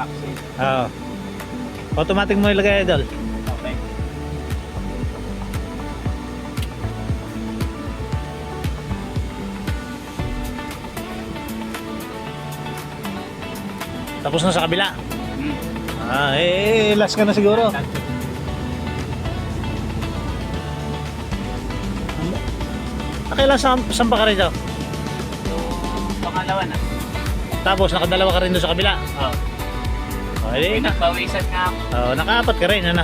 Axis. Oo. Automatic mo ilagay, idol. Okay. Tapos na sa kabila. Hmm. Last ka na siguro. Kailan saan pa ka rin daw? So, pangalawa na. Tapos nakadalawa ka rin doon sa kabila. Oo. Okay, Nagpawisan nga ako. nakaapat ka rin, ano?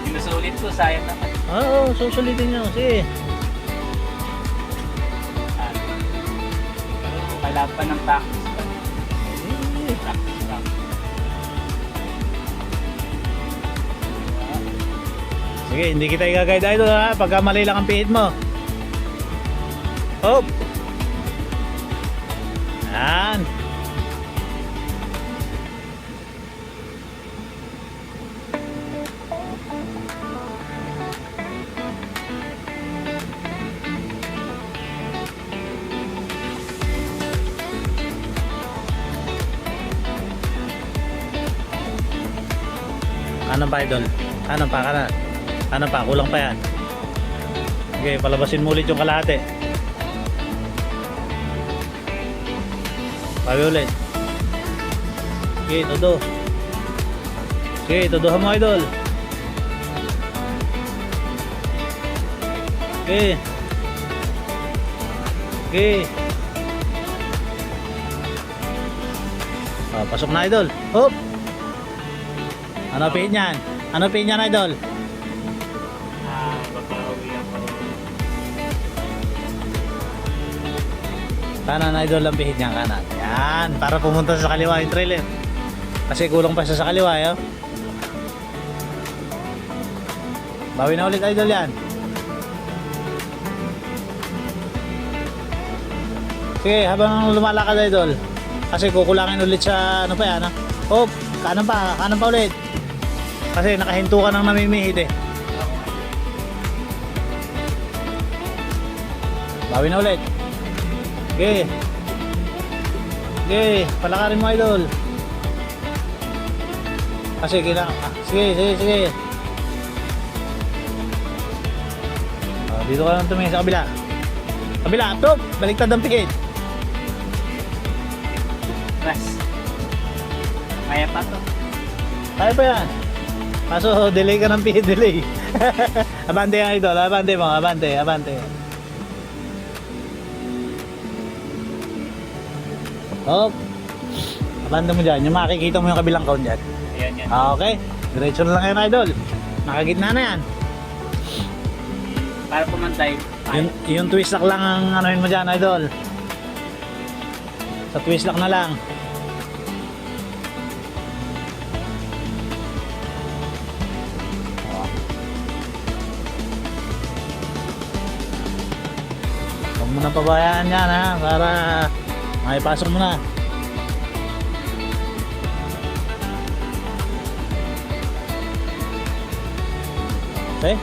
Sinusulit ko, sayang naman. Oo, susulitin nyo. Sige. Pero kailangan pa ng practice pa. Practice lang. Sige, hindi kita i-guide idol ha. Pagka mali lang ang pihit mo. Hop. Yan. Ano pa idol? Ano pa ka na? Ano pa? Kulang pa yan. Okay, palabasin mo ulit yung kalahati. Pawi ulit. Okay, todo. Okay, todohan mo idol. Okay. Okay. Pasok na idol. Hop. Ano pihit niyan? Ano pihit niyan idol? Babawi ako. Kanan idol ang pihit niyan, kanan. Yan, para pumunta sa kaliwa yung trailer. Kasi kulang pa siya sa kaliwa, yo. Bawi na ulit idol yan. Sige, habang lumalakad idol. Kasi kukulangin ulit sa ano pa yan, ha? Hop, kanan pa ulit. Kasi nakahinto ka ng namimihit eh. Bawi na ulit. Okay. Okay, palakarin mo idol. Kasi sige. Dito ka lang tumingin sa kabila. Kabila, top! Baliktad ang pikit. Press. Kaya pa to. Kaya pa yan. Kaso delay ka ng pikit, delay. Abante yan idol, abante mo, abante. Hop. Abante mo dyan, yung makikita mo yung kabilang count dyan. Ayan yan. Okay, diretso na lang yan idol. Nakagitna na yan. Para pumantay. Yung twist lock lang ang anuhin mo dyan idol. Sa twist lock na lang. Huwag mo nang pabayaan yan ha, para makipasok mo na. Okay?